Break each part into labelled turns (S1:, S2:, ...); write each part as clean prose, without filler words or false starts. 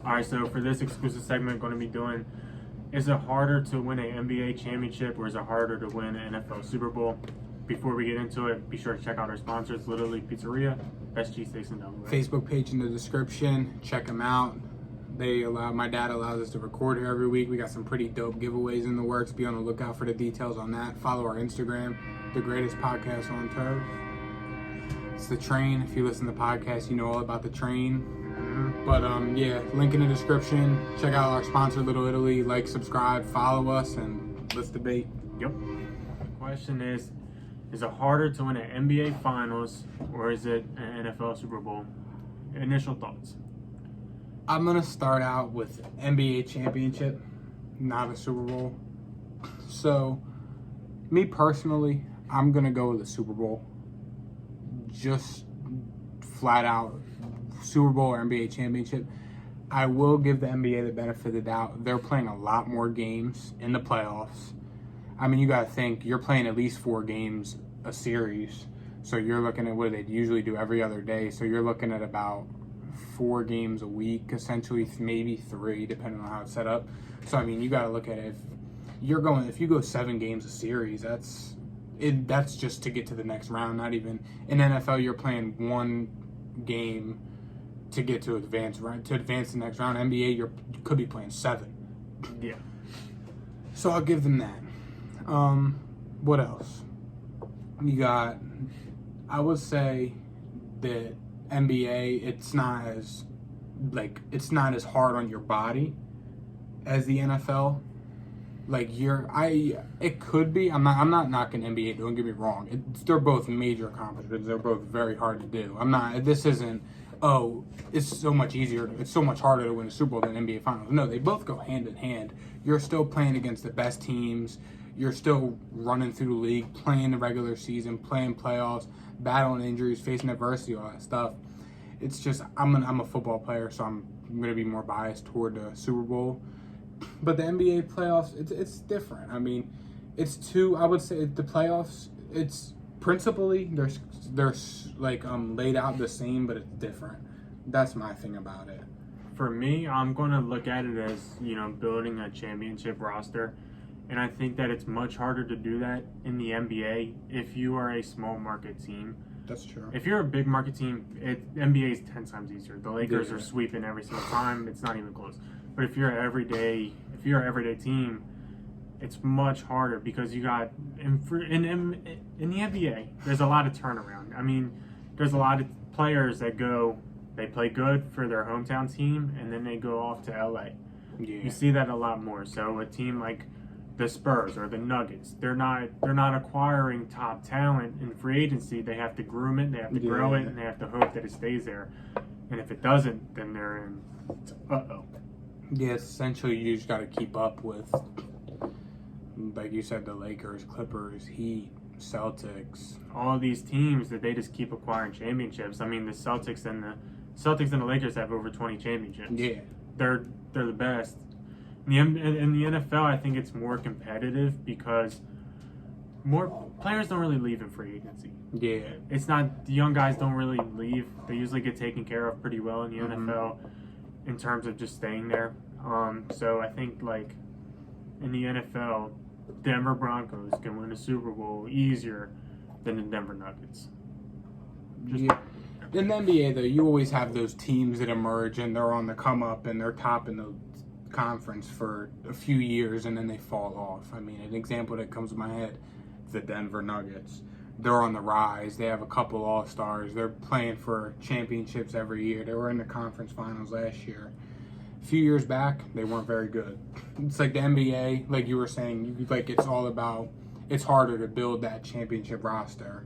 S1: All right, so for this exclusive segment, going to be doing, is it harder to win an NBA championship or is it harder to win an NFL Super Bowl? Before we get into it, be sure to check out our sponsors, Little League Pizzeria, best cheesesteaks in Delaware.
S2: Facebook page in the description. Check them out. My dad allows us to record here every week. We got some pretty dope giveaways in the works. Be on the lookout for the details on that. Follow our Instagram, the greatest podcast on turf. It's the train. If you listen to the podcast, you know all about the train. But link in the description. Check out our sponsor, Little Italy. Like, subscribe, follow us, and let's debate.
S1: Yep. The question is it harder to win an NBA Finals or is it an NFL Super Bowl? Initial thoughts.
S2: I'm going to start out with NBA championship, not a Super Bowl. So, me personally, I'm going to go with the Super Bowl. Just flat out Super Bowl or NBA championship. I will give the NBA the benefit of the doubt. They're playing a lot more games in the playoffs. I mean, you got to think, you're playing at least 4 games a series. So you're looking at what they usually do every other day. So you're looking at about 4 games a week, essentially, maybe 3, depending on how it's set up. So, I mean, you got to look at it. If you go 7 games a series, that's just to get to the next round. Not even in NFL, you're playing 1 game to get to advance the next round. NBA, you could be playing 7.
S1: Yeah.
S2: So I'll give them that. What else? You got, I would say that NBA, it's not as hard on your body as the NFL. It could be. I'm not knocking NBA. Don't get me wrong. They're both major accomplishments. They're both very hard to do. This isn't. Oh, it's so much easier. It's so much harder to win a Super Bowl than NBA Finals. No, they both go hand in hand. You're still playing against the best teams. You're still running through the league, playing the regular season, playing playoffs, battling injuries, facing adversity, all that stuff. It's just I'm a football player, so I'm going to be more biased toward the Super Bowl. But the NBA playoffs, it's different. I mean, I would say the playoffs, it's principally they're laid out the same, but it's different. That's my thing about it.
S1: For me, I'm going to look at it as, building a championship roster. And I think that it's much harder to do that in the NBA if you are a small market team.
S2: That's true.
S1: If you're a big market team, NBA is 10 times easier. The Lakers are sweeping every single time. It's not even close. But if you're an everyday team, it's much harder because you got in the NBA. There's a lot of turnaround. I mean, there's a lot of players that they play good for their hometown team, and then they go off to LA.
S2: Yeah.
S1: You see that a lot more. So a team like the Spurs or the Nuggets, they're not acquiring top talent in free agency. They have to groom it, they have to grow it, and they have to hope that it stays there. And if it doesn't, then they're in uh-oh.
S2: Yeah, essentially you just got to keep up with, like you said, the Lakers, Clippers, Heat, Celtics.
S1: All these teams that they just keep acquiring championships. I mean, the Celtics and the Lakers have over 20 championships.
S2: Yeah.
S1: They're the best. In the NFL, I think it's more competitive because more players don't really leave in free agency.
S2: Yeah.
S1: It's not, the young guys don't really leave. They usually get taken care of pretty well in the NFL in terms of just staying there. So I think in the NFL, Denver Broncos can win a Super Bowl easier than the Denver Nuggets.
S2: In the NBA, though, you always have those teams that emerge and they're on the come up and they're top in the conference for a few years and then they fall off. I mean, an example that comes to my head, the Denver Nuggets. They're on the rise. They have a couple All-Stars. They're playing for championships every year. They were in the conference finals last year. A few years back, they weren't very good. It's like the NBA, like you were saying, it's harder to build that championship roster.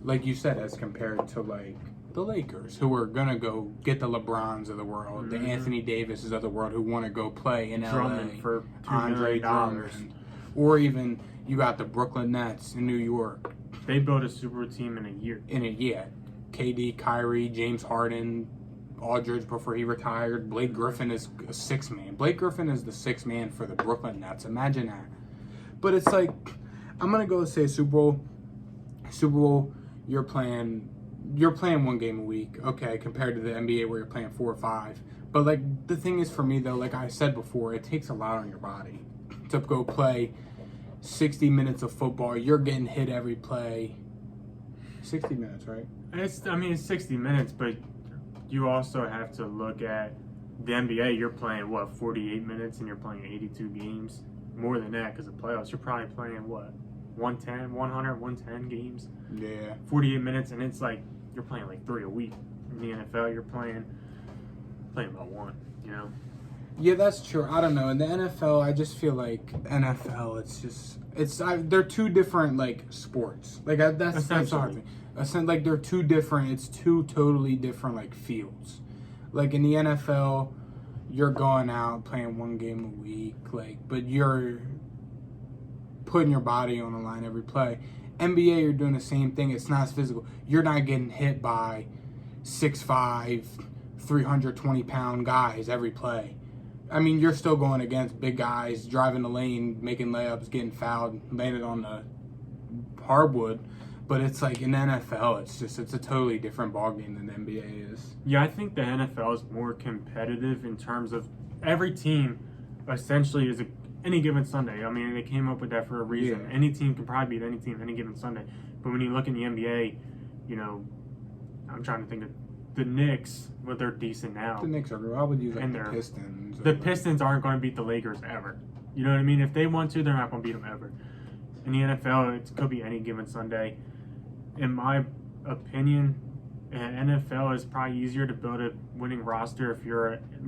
S2: Like you said, as compared to the Lakers, who are going to go get the LeBrons of the world, the Anthony Davises of the world who want to go play in
S1: Drummond
S2: LA,
S1: for
S2: Andre Drummond, or even you got the Brooklyn Nets in New York.
S1: They built a super team in a year.
S2: KD, Kyrie, James Harden, Aldridge before he retired. Blake Griffin is a 6th man. Blake Griffin is the 6th man for the Brooklyn Nets. Imagine that. But it's I'm going to go say Super Bowl. Super Bowl, you're playing 1 game a week, okay, compared to the NBA where you're playing 4 or 5. But like the thing is for me though, like I said before, it takes a lot on your body to go play 60 minutes of football. You're getting hit every play. 60 minutes, right?
S1: It's 60 minutes, but you also have to look at the NBA. You're playing 48 minutes, and you're playing 82 games. More than that, because of playoffs, you're probably playing 110, 100, 110 games.
S2: Yeah.
S1: 48 minutes, and it's like you're playing like 3 a week. In the NFL, you're playing about 1. You know.
S2: Yeah, that's true. I don't know. In the NFL, I just feel like NFL. They're two different like sports. Like that's the thing. Like they're two different. It's two totally different like fields. Like in the NFL, you're going out playing 1 game a week. But you're putting your body on the line every play. NBA, you're doing the same thing. It's not as physical. You're not getting hit by 6'5", 320-pound guys every play. I mean, you're still going against big guys, driving the lane, making layups, getting fouled, landed on the hardwood. But it's like in the NFL, it's a totally different ballgame than the NBA is.
S1: Yeah, I think the NFL is more competitive in terms of every team essentially is any given Sunday. I mean, they came up with that for a reason.
S2: Yeah.
S1: Any team can probably beat any team any given Sunday. But when you look in the NBA, I'm trying to think of the Knicks, but they're decent now.
S2: The Knicks are. I would use
S1: And
S2: the Pistons.
S1: The Pistons aren't going to beat the Lakers ever. You know what I mean? If they want to, they're not going to beat them ever. In the NFL, it could be any given Sunday. In my opinion, NFL is probably easier to build a winning roster if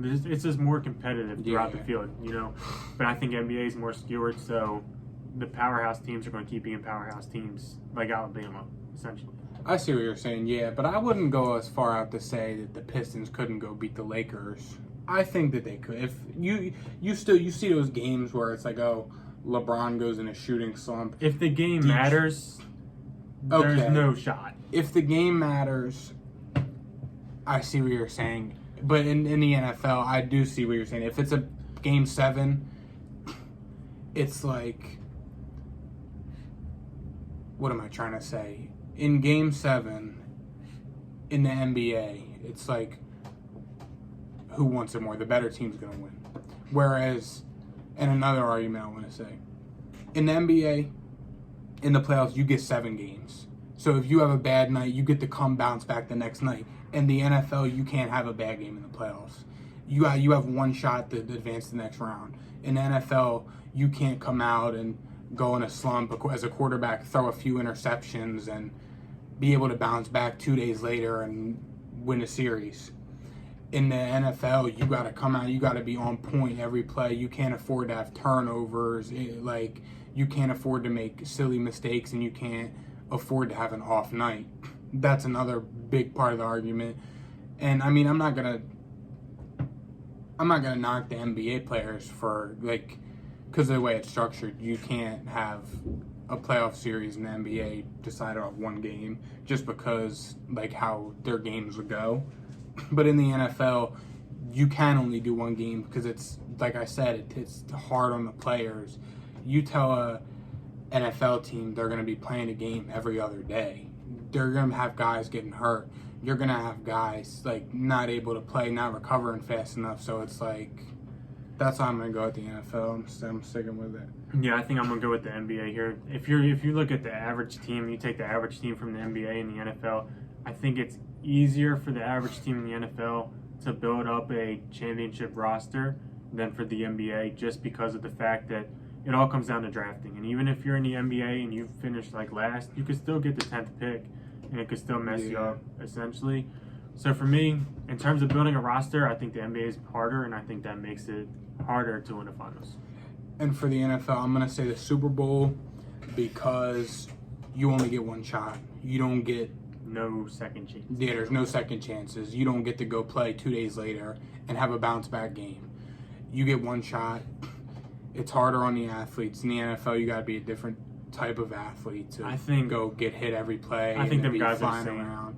S1: it's just more competitive throughout the field, But I think NBA is more skewered, so the powerhouse teams are going to keep being powerhouse teams, like Alabama, essentially.
S2: I see what you're saying, yeah, but I wouldn't go as far out to say that the Pistons couldn't go beat the Lakers. I think that they could. If you see those games where it's like, oh, LeBron goes in a shooting slump.
S1: If the game matters, there's no shot.
S2: If the game matters, I see what you're saying. But in the NFL, I do see what you're saying. If it's a Game 7, it's like, what am I trying to say? In Game 7, in the NBA, it's like, who wants it more? The better team's going to win. Whereas, and another argument I want to say, in the NBA, in the playoffs, you get 7 games. So if you have a bad night, you get to bounce back the next night. In the NFL, you can't have a bad game in the playoffs. You have 1 shot to advance the next round. In the NFL, you can't come out and go in a slump as a quarterback, throw a few interceptions, and be able to bounce back 2 days later and win a series. In the NFL, you got to come out, you got to be on point every play. You can't afford to have turnovers. You can't afford to make silly mistakes, and you can't afford to have an off night. That's another big part of the argument. And I mean, I'm not gonna knock the NBA players for because of the way it's structured. You can't have a playoff series in the NBA decided on 1 game just because how their games would go. But in the NFL, you can only do 1 game because it's like I said, it's hard on the players. You tell a NFL team they're going to be playing a game every other day. They're going to have guys getting hurt. You're going to have guys not able to play, not recovering fast enough. So it's that's how I'm going to go with the NFL. I'm sticking with it.
S1: Yeah, I think I'm going to go with the NBA here. If you look at the average team, you take the average team from the NBA and the NFL, I think it's easier for the average team in the NFL to build up a championship roster than for the NBA, just because of the fact that it all comes down to drafting. And even if you're in the NBA and you finish last, you could still get the 10th pick, and it could still mess you up, essentially. So for me, in terms of building a roster, I think the NBA is harder, and I think that makes it harder to win the finals.
S2: And for the NFL, I'm going to say the Super Bowl, because you only get 1 shot. You don't get
S1: no second chance.
S2: Yeah, there's no second chances. You don't get to go play 2 days later and have a bounce back game. You get 1 shot. It's harder on the athletes. In the NFL, you got to be a different type of athlete to go get hit every play.
S1: I think them guys
S2: flying
S1: are flying
S2: around.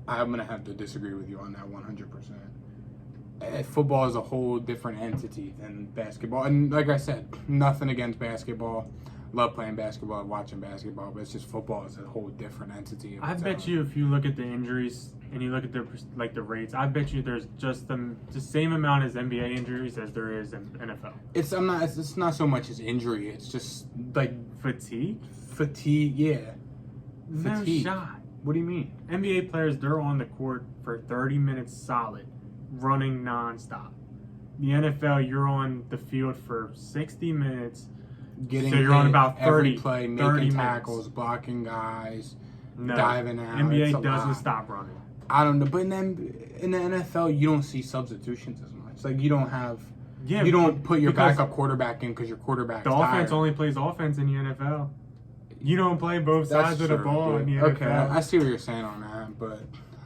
S2: I'm going to have to disagree with you on that 100%. Football is a whole different entity than basketball. And like I said, nothing against basketball, love playing basketball, watching basketball, but it's just football is a whole different entity.
S1: I bet you if you look at the injuries and you look at the rates, I bet you there's just the same amount as NBA injuries as there is in NFL.
S2: It's not so much as injury. It's just like
S1: Fatigue.
S2: Yeah.
S1: No
S2: Fatigue.
S1: shot.
S2: What do you mean?
S1: NBA players, they're on the court for 30 minutes solid, running nonstop. The NFL, you're on the field for 60 minutes.
S2: Getting
S1: So you're on
S2: hit
S1: about 30
S2: every play,
S1: 30
S2: making
S1: minutes.
S2: tackles, blocking guys,
S1: No,
S2: diving out. It's a
S1: NBA doesn't
S2: lot.
S1: stop running.
S2: I don't know, but in the NFL, you don't see substitutions as much. Like you don't have,
S1: Yeah,
S2: you don't put your
S1: because
S2: backup quarterback in because your quarterback's
S1: the offense
S2: tired.
S1: only plays offense in the NFL. You don't play both
S2: That's
S1: sides of the
S2: true,
S1: ball in the
S2: dude.
S1: NFL.
S2: Okay, I see what you're saying on that, but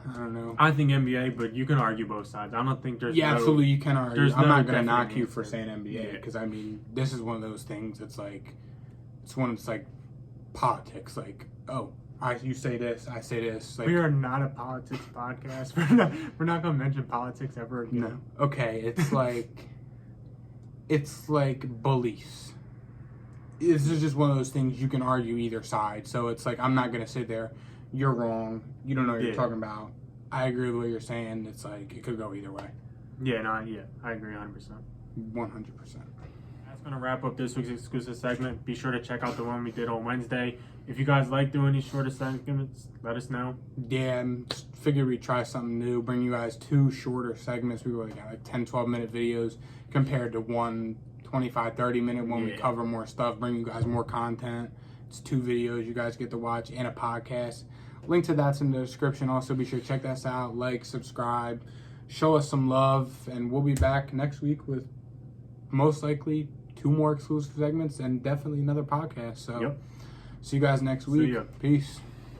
S2: I don't know.
S1: I think NBA, but you can argue both sides. I don't think there's
S2: Yeah,
S1: no,
S2: absolutely, you can argue.
S1: there's
S2: I'm
S1: no
S2: not gonna
S1: definite
S2: knock you
S1: answer.
S2: for saying NBA
S1: Yeah.
S2: because I mean this is one of those things. It's like it's one. It's like politics. Like you say this, I say this. Like
S1: We are not a politics podcast. We're not going to mention politics ever again.
S2: no, okay. It's like beliefs. This is just one of those things you can argue either side. So it's like I'm not gonna sit there. You're wrong. You don't know what you're
S1: Yeah.
S2: talking about. I agree with what you're saying. It's like it could go either way.
S1: Yeah, I agree 100%.
S2: 100%.
S1: That's going to wrap up this week's exclusive segment. Be sure to check out the one we did on Wednesday. If you guys like doing these shorter segments, let us know.
S2: Yeah, and just figured we'd try something new. Bring you guys 2 shorter segments. We really got like 10, 12-minute videos compared to one 25, 30-minute one. We
S1: Yeah.
S2: cover more stuff, bring you guys more content. It's 2 videos you guys get to watch and a podcast. Link to that's in the description. Also, be sure to check us out. Like, subscribe, show us some love, and we'll be back next week with most likely 2 more exclusive segments and definitely another podcast. So,
S1: Yep.
S2: see you guys next
S1: See
S2: week.
S1: ya.
S2: Peace.